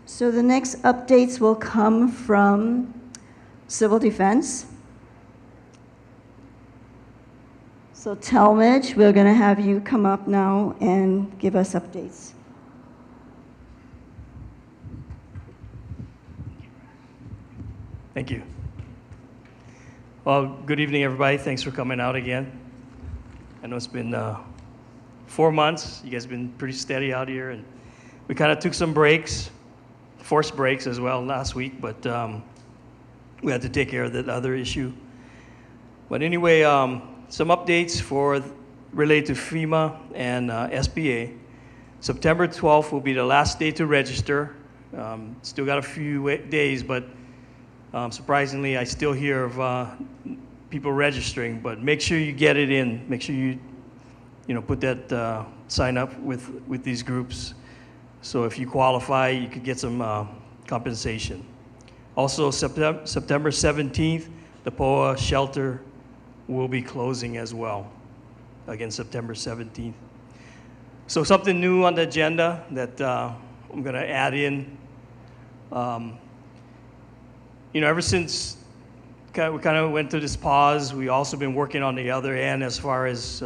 So the next updates will come from Civil Defense. So Talmadge, we're going to have you come up now and give us updates. Thank you. Well, good evening, everybody. Thanks for coming out again. I know it's been 4 months. You guys have been pretty steady out here, and we kind of took some breaks, forced breaks as well last week, but we had to take care of that other issue. But anyway, some updates related to FEMA and SBA. September 12th will be the last day to register. Still got a few days, but surprisingly, I still hear of people registering. But make sure you get it in. Make sure you put that sign up with these groups. So if you qualify, you could get some compensation. Also, September 17th, the Pahoa shelter will be closing as well. Again, September 17th. So something new on the agenda that I'm going to add in. Ever since we kind of went through this pause, we also been working on the other end as far as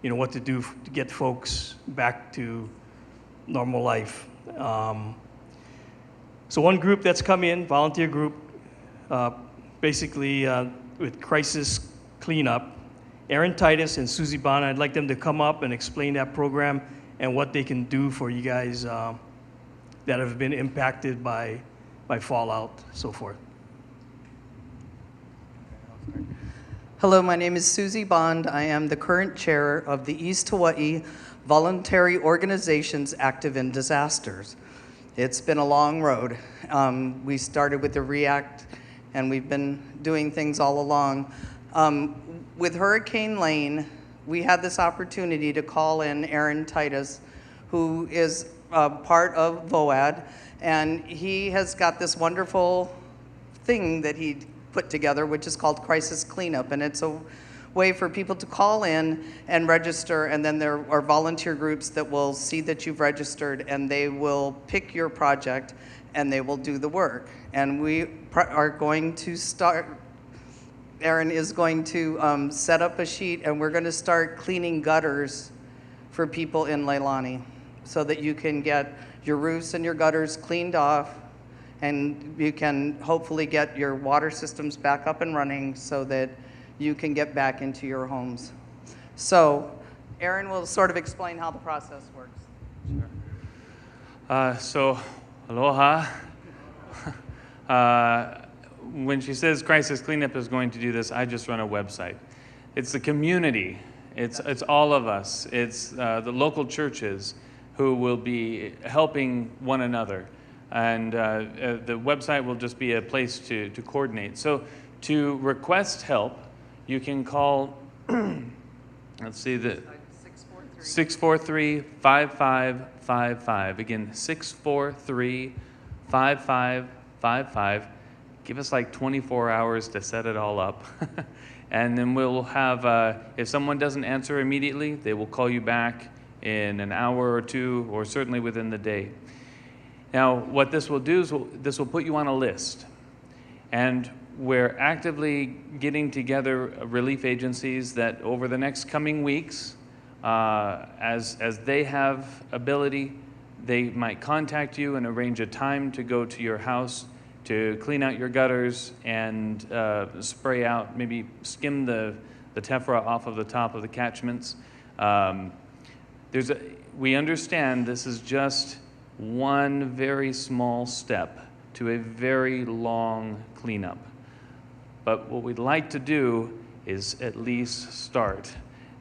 what to do to get folks back to normal life. So one group that's come in, volunteer group, basically with crisis cleanup, Aaron Titus and Susie Bond, I'd like them to come up and explain that program and what they can do for you guys that have been impacted by fallout, so forth. Hello, my name is Susie Bond. I am the current chair of the East Hawaii Voluntary Organizations Active in Disasters. It's been a long road. We started with the REACT, and we've been doing things all along. With Hurricane Lane, we had this opportunity to call in Aaron Titus, who is part of VOAD, and he has got this wonderful thing that he put together, which is called Crisis Cleanup, and it's a way for people to call in and register, and then there are volunteer groups that will see that you've registered, and they will pick your project, and they will do the work. And we are going to start, Aaron is going to set up a sheet, and we're going to start cleaning gutters for people in Leilani so that you can get your roofs and your gutters cleaned off, and you can hopefully get your water systems back up and running so that you can get back into your homes. So Aaron will sort of explain how the process works. Sure. So, aloha. When she says Crisis Cleanup is going to do this, I just run a website. It's the community. It's all of us. It's the local churches who will be helping one another. And the website will just be a place to coordinate. So to request help, you can call, let's see, the 643-5555. Again, 643-5555. Give us like 24 hours to set it all up. And then we'll have, if someone doesn't answer immediately, they will call you back in an hour or two, or certainly within the day. Now, what this will do is this will put you on a list. And we're actively getting together relief agencies that over the next coming weeks, as they have ability, they might contact you and arrange a time to go to your house to clean out your gutters and spray out, maybe skim the tephra off of the top of the catchments. We understand this is just one very small step to a very long cleanup. But what we'd like to do is at least start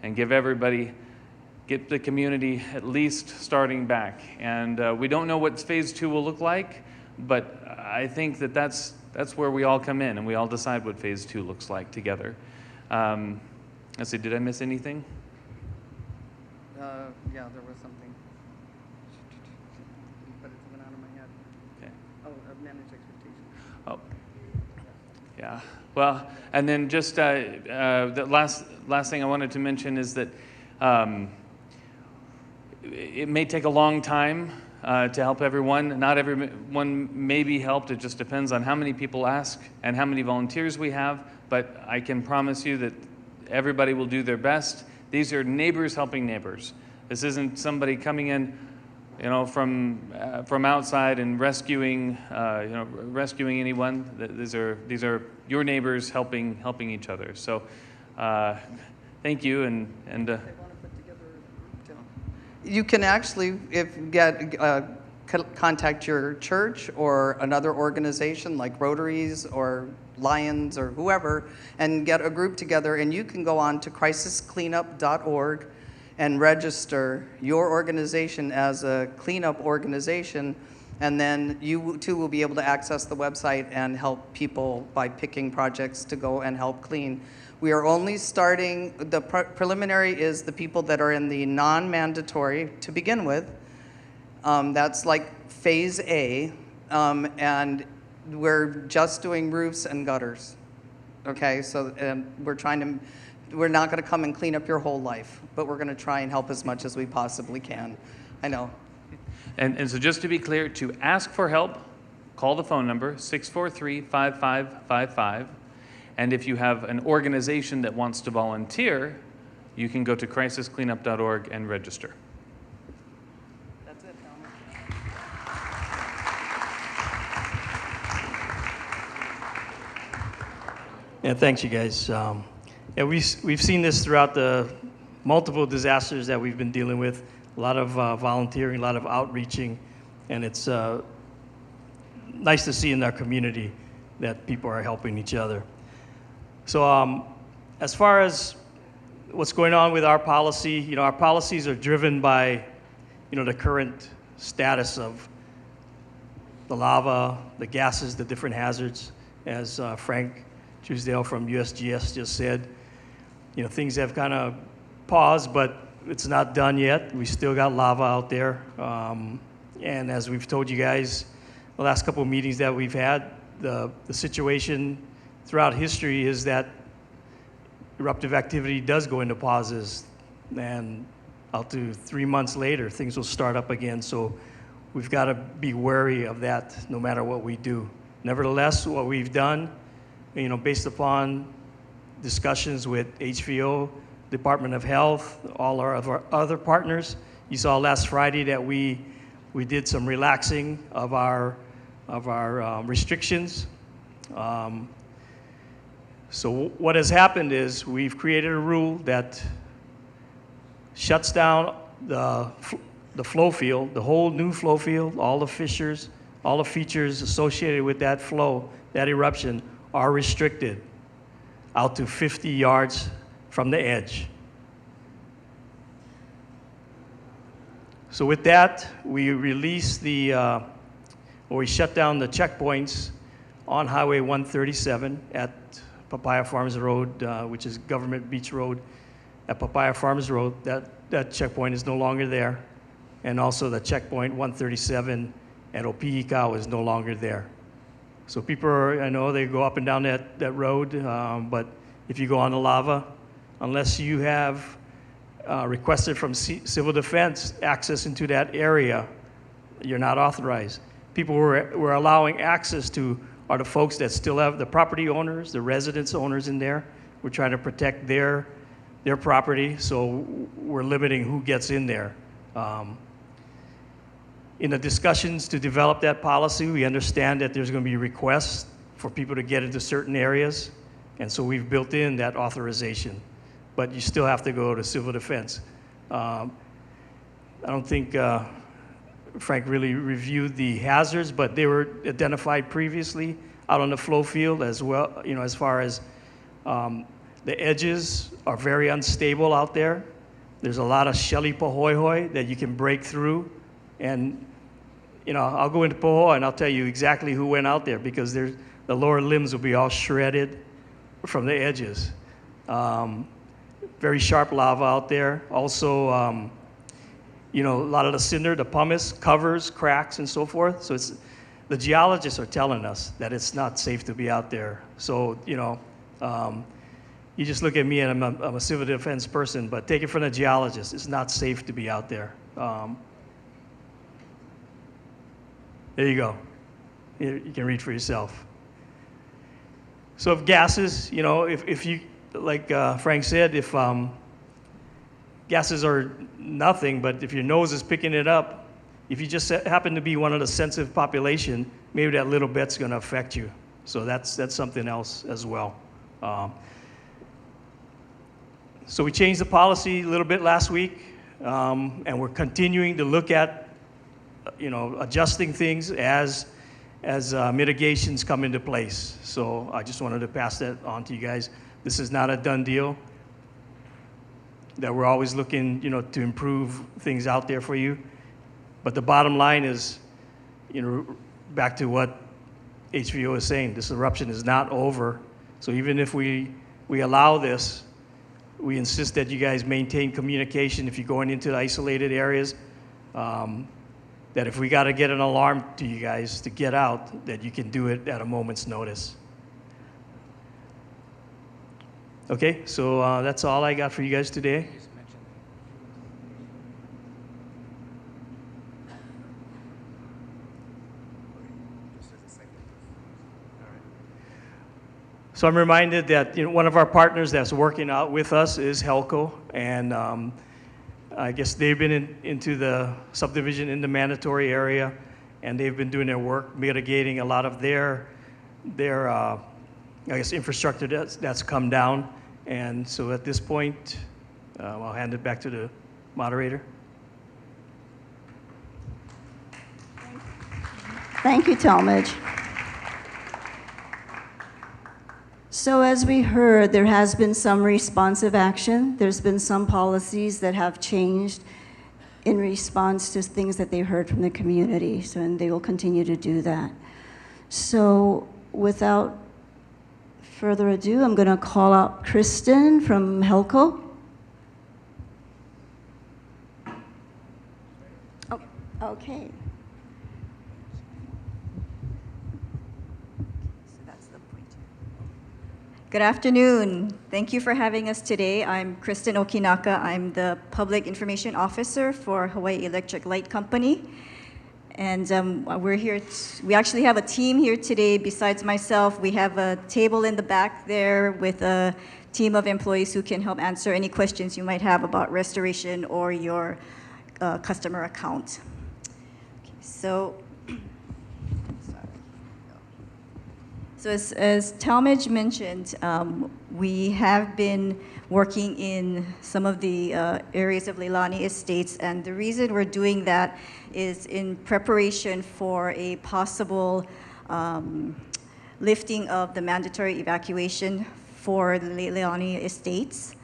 and get the community at least starting back. And we don't know what phase 2 will look like, but I think that's where we all come in and we all decide what phase 2 looks like together. Let's see, did I miss anything? Yeah, there was something, but it's went out of my head. Okay. Oh, manage expectations. Oh, yeah. Well, and then just the last thing I wanted to mention is that it may take a long time to help everyone. Not everyone may be helped. It just depends on how many people ask and how many volunteers we have. But I can promise you that everybody will do their best. These are neighbors helping neighbors. This isn't somebody coming in, from outside and rescuing anyone. These are your neighbors helping each other. So, thank you, and. You can actually contact your church or another organization like Rotaries or Lions or whoever and get a group together, and you can go on to crisiscleanup.org and register your organization as a cleanup organization, and then you too will be able to access the website and help people by picking projects to go and help clean. We are only starting, the preliminary is the people that are in the non-mandatory to begin with. That's like phase A, and we're just doing roofs and gutters. Okay, so we're not gonna come and clean up your whole life, but we're gonna try and help as much as we possibly can. I know. And so just to be clear, to ask for help, call the phone number, 643-5555. And if you have an organization that wants to volunteer, you can go to crisiscleanup.org and register. That's it, Helmer. Yeah, thanks, you guys. We've seen this throughout the multiple disasters that we've been dealing with. A lot of volunteering, a lot of outreaching, and it's nice to see in our community that people are helping each other. So as far as what's going on with our policy, our policies are driven by, the current status of the lava, the gases, the different hazards. As Frank Truesdale from USGS just said, things have kind of paused, but it's not done yet. We still got lava out there. And as we've told you guys, the last couple of meetings that we've had, the situation throughout history is that eruptive activity does go into pauses, and out to 3 months later, things will start up again. So we've got to be wary of that no matter what we do. Nevertheless, what we've done, based upon discussions with HVO, Department of Health, all our other partners, you saw last Friday that we did some relaxing of our restrictions. So what has happened is we've created a rule that shuts down the flow field, the whole new flow field, all the fissures, all the features associated with that flow, that eruption, are restricted out to 50 yards from the edge. So with that, we released we shut down the checkpoints on Highway 137 at Papaya Farms Road, which is Government Beach Road. At Papaya Farms Road, that checkpoint is no longer there. And also the checkpoint 137 at Opihikau is no longer there. So people I know they go up and down that road, but if you go on the lava, unless you have requested from Civil Defense access into that area, you're not authorized. People we're allowing access to are the folks that still have the property owners, the residence owners in there. We're trying to protect their property, so we're limiting who gets in there. In the discussions to develop that policy, we understand that there's going to be requests for people to get into certain areas, and so we've built in that authorization. But you still have to go to Civil Defense. I don't think Frank really reviewed the hazards, but they were identified previously out on the flow field as well. As far as the edges are very unstable out there. There's a lot of shelly pahoehoe that you can break through, and I'll go into Pahoa and I'll tell you exactly who went out there, because the lower limbs will be all shredded from the edges. Very sharp lava out there. Also, a lot of the cinder, the pumice, covers, cracks, and so forth. So the geologists are telling us that it's not safe to be out there. So, you just look at me and I'm a civil defense person, but take it from the geologists. It's not safe to be out there. There you go. You can read for yourself. So if gases, you know, if you, like Frank said, if gases are nothing, but if your nose is picking it up, if you just happen to be one of the sensitive population, maybe that little bit's going to affect you. So that's something else as well. So we changed the policy a little bit last week, and we're continuing to look at, you know, adjusting things as mitigations come into place. So I just wanted to pass that on to you guys. This is not a done deal. That we're always looking, you know, to improve things out there for you. But the bottom line is, you know, back to what HVO is saying, this eruption is not over. So even if we allow this, we insist that you guys maintain communication if you're going into the isolated areas. That if we got to get an alarm to you guys to get out, that you can do it at a moment's notice. Okay, so that's all I got for you guys today. So I'm reminded that, you know, one of our partners that's working out with us is Helco, and I guess they've been into the subdivision in the mandatory area, and they've been doing their work mitigating a lot of their I guess infrastructure that's come down. And so at this point, I'll hand it back to the moderator. Thank you, Talmadge. So as we heard, there has been some responsive action. There's been some policies that have changed in response to things that they heard from the community, so, and they will continue to do that. So without further ado, I'm going to call out Kristen from Helco. Oh, okay. Good afternoon. Thank you for having us today. I'm Kristen Okinaka. I'm the Public Information Officer for Hawaii Electric Light Company. And we're here, we actually have a team here today besides myself. We have a table in the back there with a team of employees who can help answer any questions you might have about restoration or your customer account. Okay, So as Talmadge mentioned, we have been working in some of the areas of Leilani Estates, and the reason we're doing that is in preparation for a possible lifting of the mandatory evacuation for the Leilani Estates.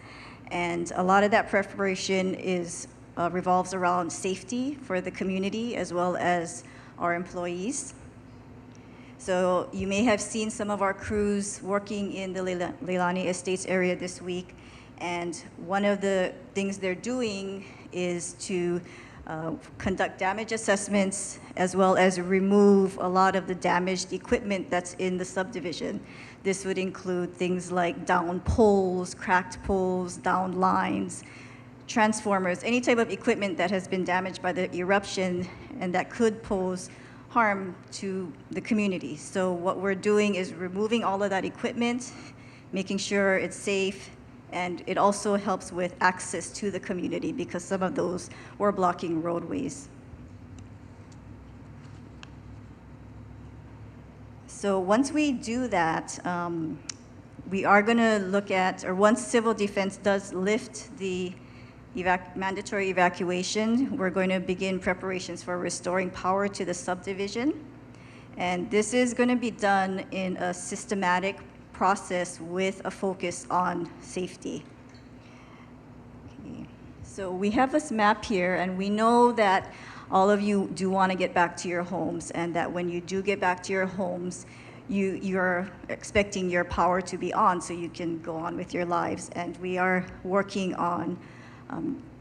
And a lot of that preparation is revolves around safety for the community as well as our employees. So you may have seen some of our crews working in the Leilani Estates area this week, and one of the things they're doing is to conduct damage assessments as well as remove a lot of the damaged equipment that's in the subdivision. This would include things like down poles, cracked poles, down lines, transformers, any type of equipment that has been damaged by the eruption and that could pose harm to the community. So what we're doing is removing all of that equipment, making sure it's safe, and it also helps with access to the community because some of those were blocking roadways. So once we do that, we are going to look at, or once Civil Defense does lift the mandatory evacuation, we're going to begin preparations for restoring power to the subdivision. And this is going to be done in a systematic process with a focus on safety. Okay. So we have this map here, and we know that all of you do want to get back to your homes, and that when you do get back to your homes, you're expecting your power to be on so you can go on with your lives. And we are working on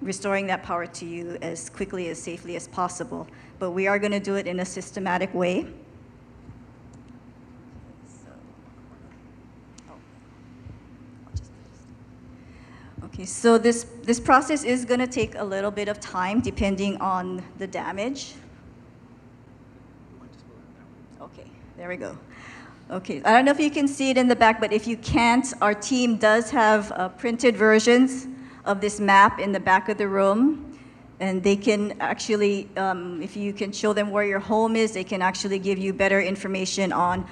restoring that power to you as quickly, as safely as possible. But we are going to do it in a systematic way. Okay, so this process is going to take a little bit of time depending on the damage. Okay, there we go. Okay, I don't know if you can see it in the back, but if you can't, our team does have printed versions of this map in the back of the room. And they can actually, if you can show them where your home is, they can actually give you better information on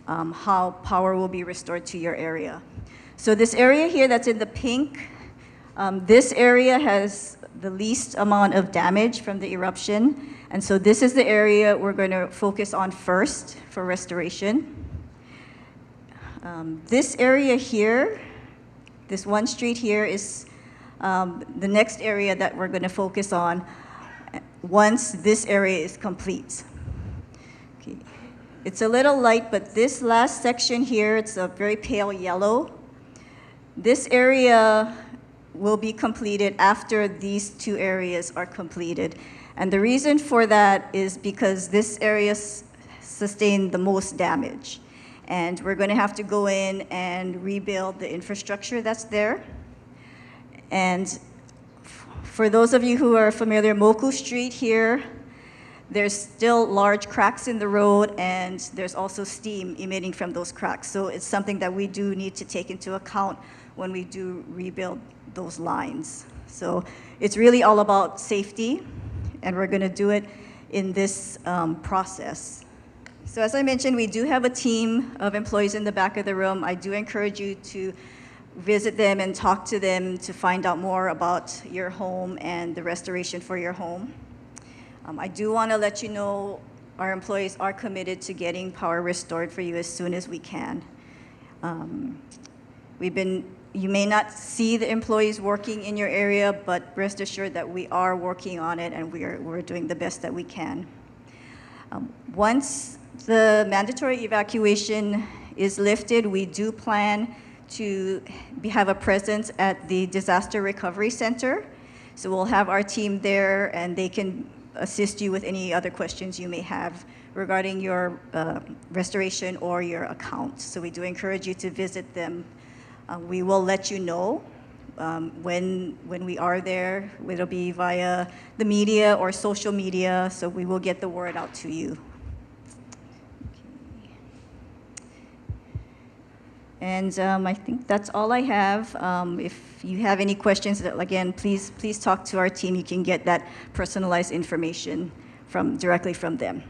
how power will be restored to your area. So this area here that's in the pink, this area has the least amount of damage from the eruption. And so this is the area we're going to focus on first for restoration. This area here, this one street here is the next area that we're going to focus on once this area is complete. Okay. It's a little light, but this last section here, it's a very pale yellow. This area will be completed after these two areas are completed. And the reason for that is because this area sustained the most damage. And we're going to have to go in and rebuild the infrastructure that's there. And for those of you who are familiar, Moku Street here, there's still large cracks in the road, and there's also steam emitting from those cracks. So it's something that we do need to take into account when we do rebuild those lines. So it's really all about safety, and we're going to do it in this process. So as I mentioned, we do have a team of employees in the back of the room. I do encourage you to visit them and talk to them to find out more about your home and the restoration for your home. I do want to let you know our employees are committed to getting power restored for you as soon as we can. You may not see the employees working in your area, but rest assured that we are working on it, and we're doing the best that we can. Once the mandatory evacuation is lifted, we do plan to have a presence at the Disaster Recovery Center. So we'll have our team there, and they can assist you with any other questions you may have regarding your restoration or your account. So we do encourage you to visit them. We will let you know when we are there. It'll be via the media or social media, so we will get the word out to you. And I think that's all I have. If you have any questions, again, please talk to our team. You can get that personalized information directly from them.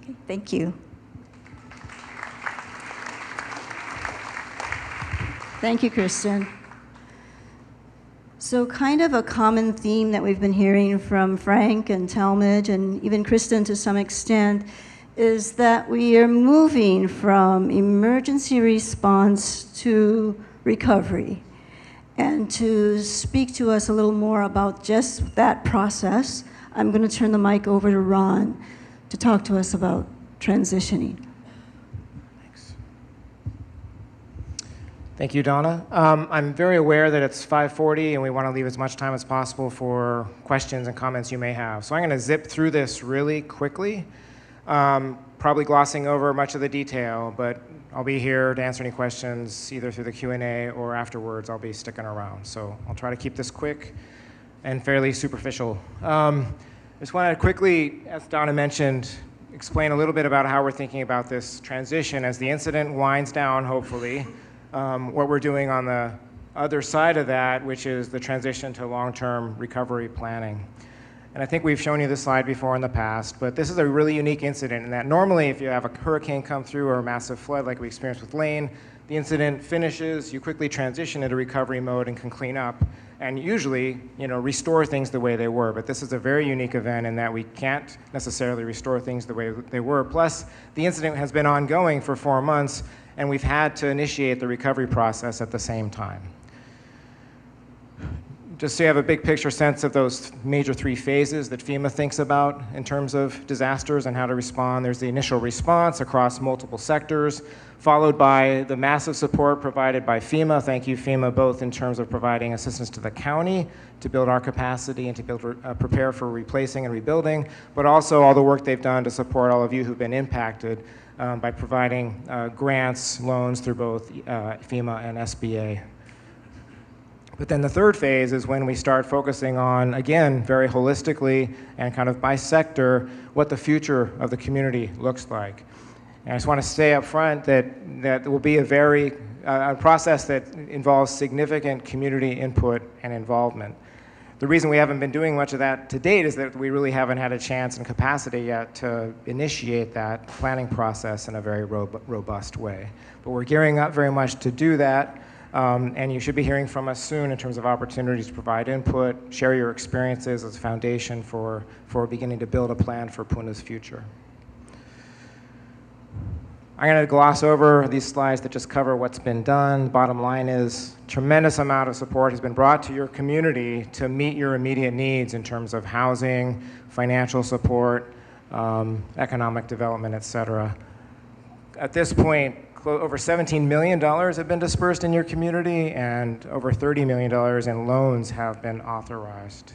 Okay, thank you. Thank you, Kristen. So kind of a common theme that we've been hearing from Frank and Talmadge and even Kristen to some extent is that we are moving from emergency response to recovery. And to speak to us a little more about just that process, I'm going to turn the mic over to Ron to talk to us about transitioning. Thank you, Donna. I'm very aware that it's 5:40 and we want to leave as much time as possible for questions and comments you may have. So I'm going to zip through this really quickly, probably glossing over much of the detail, but I'll be here to answer any questions either through the Q&A or afterwards. I'll be sticking around. So I'll try to keep this quick and fairly superficial. Just want to quickly, as Donna mentioned, explain a little bit about how we're thinking about this transition as the incident winds down, hopefully. What we're doing on the other side of that, which is the transition to long-term recovery planning. And I think we've shown you this slide before in the past, but this is a really unique incident in that normally if you have a hurricane come through or a massive flood like we experienced with Lane, the incident finishes, you quickly transition into recovery mode and can clean up and usually, restore things the way they were. But this is a very unique event in that we can't necessarily restore things the way they were. Plus, the incident has been ongoing for 4 months, and we've had to initiate the recovery process at the same time. Just so you have a big picture sense of those major 3 phases that FEMA thinks about in terms of disasters and how to respond. There's the initial response across multiple sectors, followed by the massive support provided by FEMA. Thank you, FEMA, both in terms of providing assistance to the county to build our capacity and to prepare for replacing and rebuilding, but also all the work they've done to support all of you who've been impacted by providing grants, loans through both FEMA and SBA. But then the third phase is when we start focusing on, again, very holistically and kind of by sector, what the future of the community looks like. And I just want to say up front that will be a process that involves significant community input and involvement. The reason we haven't been doing much of that to date is that we really haven't had a chance and capacity yet to initiate that planning process in a very robust way. But we're gearing up very much to do that, and you should be hearing from us soon in terms of opportunities to provide input, share your experiences as a foundation for beginning to build a plan for Puna's future. I'm going to gloss over these slides that just cover what's been done. Bottom line is, tremendous amount of support has been brought to your community to meet your immediate needs in terms of housing, financial support, economic development, et cetera. At this point, over $17 million have been dispersed in your community, and over $30 million in loans have been authorized.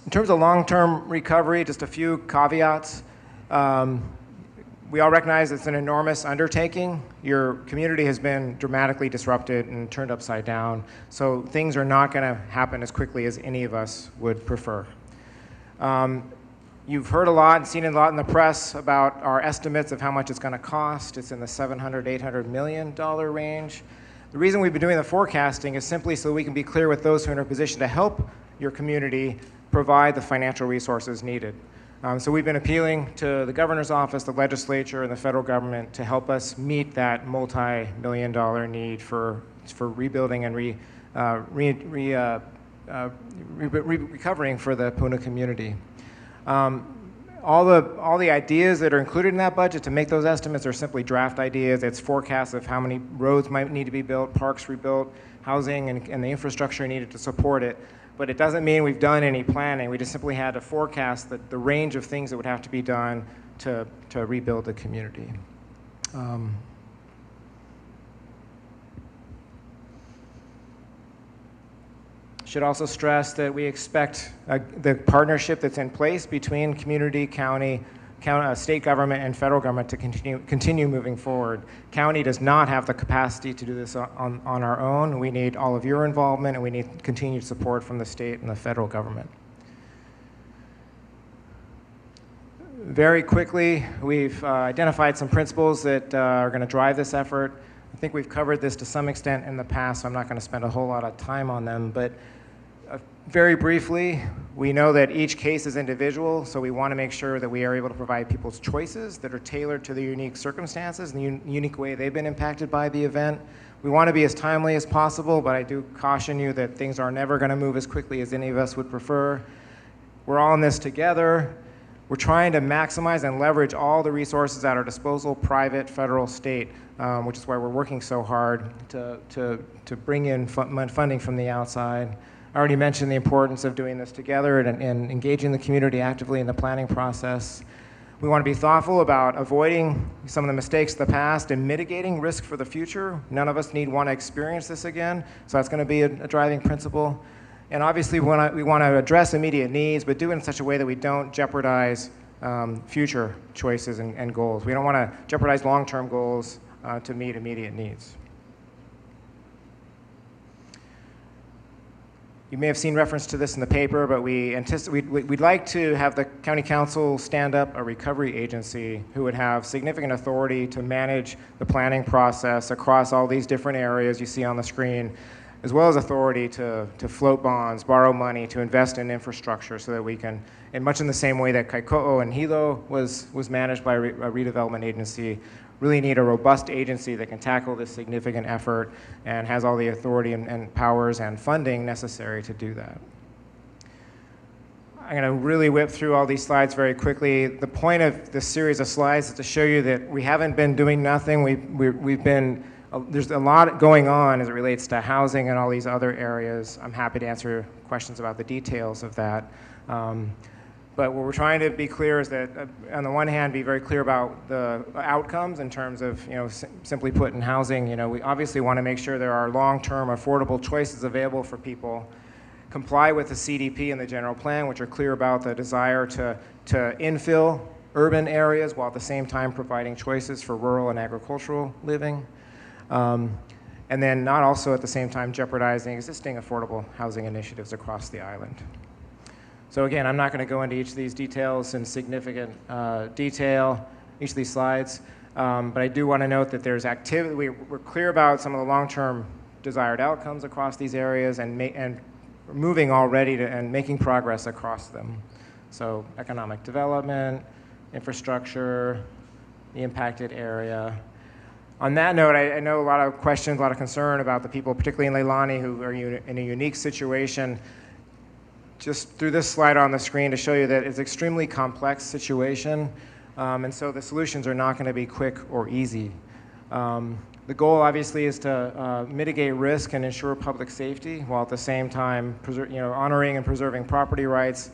In terms of long-term recovery, just a few caveats. We all recognize it's an enormous undertaking. Your community has been dramatically disrupted and turned upside down, so things are not going to happen as quickly as any of us would prefer. You've heard a lot and seen a lot in the press about our estimates of how much it's going to cost. It's in the $700, $800 million range. The reason we've been doing the forecasting is simply so we can be clear with those who are in a position to help your community provide the financial resources needed. So we've been appealing to the governor's office, the legislature, and the federal government to help us meet that multi-million-dollar need for rebuilding and recovering for the Puna community. All the ideas that are included in that budget to make those estimates are simply draft ideas. It's forecasts of how many roads might need to be built, parks rebuilt, housing, and the infrastructure needed to support it. But it doesn't mean we've done any planning. We just simply had to forecast the range of things that would have to be done to rebuild the community. Should also stress that we expect the partnership that's in place between community, county, state government, and federal government to continue moving forward. County does not have the capacity to do this on our own. We need all of your involvement, and we need continued support from the state and the federal government. Very quickly, we've identified some principles that are going to drive this effort. I think we've covered this to some extent in the past, so I'm not going to spend a whole lot of time on them, but very briefly, we know that each case is individual, so we want to make sure that we are able to provide people's choices that are tailored to the unique circumstances and the unique way they've been impacted by the event. We want to be as timely as possible, but I do caution you that things are never going to move as quickly as any of us would prefer. We're all in this together. We're trying to maximize and leverage all the resources at our disposal, private, federal, state, which is why we're working so hard to bring in funding from the outside. I already mentioned the importance of doing this together and engaging the community actively in the planning process. We want to be thoughtful about avoiding some of the mistakes of the past and mitigating risk for the future. None of us want to experience this again, so that's going to be a driving principle. And obviously, we want to address immediate needs, but do it in such a way that we don't jeopardize future choices and goals. We don't want to jeopardize long-term goals to meet immediate needs. You may have seen reference to this in the paper, but we'd like to have the county council stand up a recovery agency who would have significant authority to manage the planning process across all these different areas you see on the screen, as well as authority to float bonds, borrow money, to invest in infrastructure so that we can, in much in the same way that Kaiko'o and Hilo was managed by a redevelopment agency, really need a robust agency that can tackle this significant effort and has all the authority and powers and funding necessary to do that. I'm going to really whip through all these slides very quickly. The point of this series of slides is to show you that we haven't been doing nothing. There's a lot going on as it relates to housing and all these other areas. I'm happy to answer questions about the details of that. But what we're trying to be clear is that, on the one hand, be very clear about the outcomes in terms of, simply put, in housing. We obviously want to make sure there are long-term, affordable choices available for people. Comply with the CDP and the general plan, which are clear about the desire to infill urban areas while at the same time providing choices for rural and agricultural living. And then not also at the same time jeopardizing existing affordable housing initiatives across the island. So again, I'm not going to go into each of these details in significant detail, each of these slides, but I do want to note that there's activity. We're clear about some of the long-term desired outcomes across these areas, and we're moving already and making progress across them. So economic development, infrastructure, the impacted area. On that note, I know a lot of questions, a lot of concern about the people, particularly in Leilani, who are in a unique situation. Just through this slide on the screen to show you that it's an extremely complex situation, and so the solutions are not going to be quick or easy. The goal, obviously, is to mitigate risk and ensure public safety, while at the same time, honoring and preserving property rights.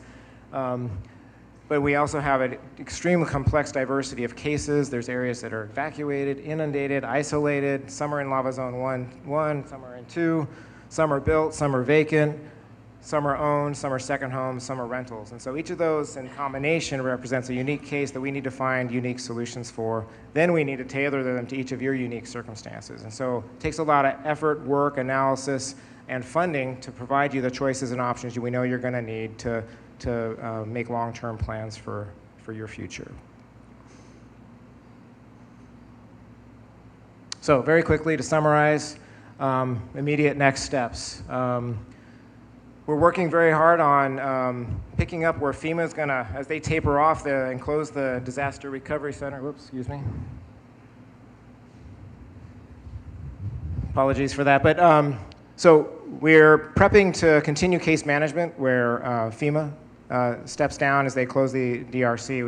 But we also have an extremely complex diversity of cases. There's areas that are evacuated, inundated, isolated. Some are in lava zone 1, some are in 2, some are built, some are vacant, some are owned, some are second homes, some are rentals. And so each of those in combination represents a unique case that we need to find unique solutions for. Then we need to tailor them to each of your unique circumstances. And so it takes a lot of effort, work, analysis, and funding to provide you the choices and options we know you're going to need to make long-term plans for your future. So very quickly to summarize, immediate next steps. We're working very hard on picking up where FEMA is going to, as they taper off and close the Disaster Recovery Center. Whoops, excuse me. Apologies for that. But so we're prepping to continue case management where FEMA steps down as they close the DRC.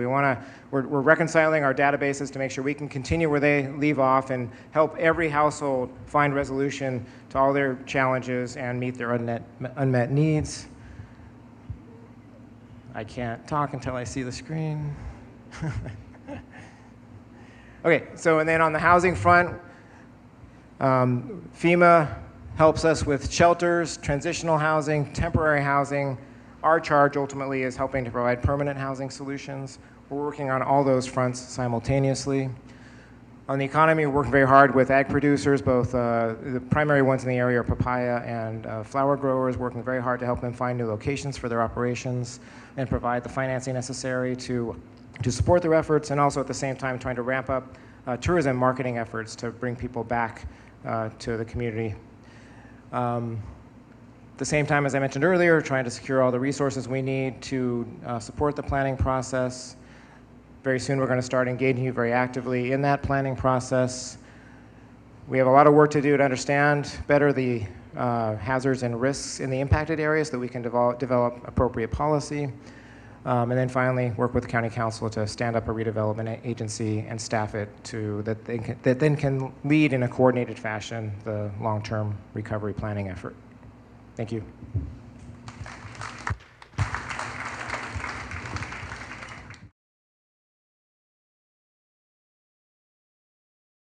We're reconciling our databases to make sure we can continue where they leave off and help every household find resolution to all their challenges and meet their unmet needs. I can't talk until I see the screen. Okay, so and then on the housing front, FEMA helps us with shelters, transitional housing, temporary housing. Our charge ultimately is helping to provide permanent housing solutions. We're working on all those fronts simultaneously. On the economy, we're working very hard with ag producers, both the primary ones in the area are papaya and flower growers, working very hard to help them find new locations for their operations and provide the financing necessary to support their efforts, and also at the same time trying to ramp up tourism marketing efforts to bring people back to the community. At the same time, as I mentioned earlier, trying to secure all the resources we need to support the planning process. Very soon we're going to start engaging you very actively in that planning process. We have a lot of work to do to understand better the hazards and risks in the impacted areas so that we can develop appropriate policy. And then finally, work with the County Council to stand up a redevelopment agency and staff it that then can lead in a coordinated fashion the long-term recovery planning effort. Thank you.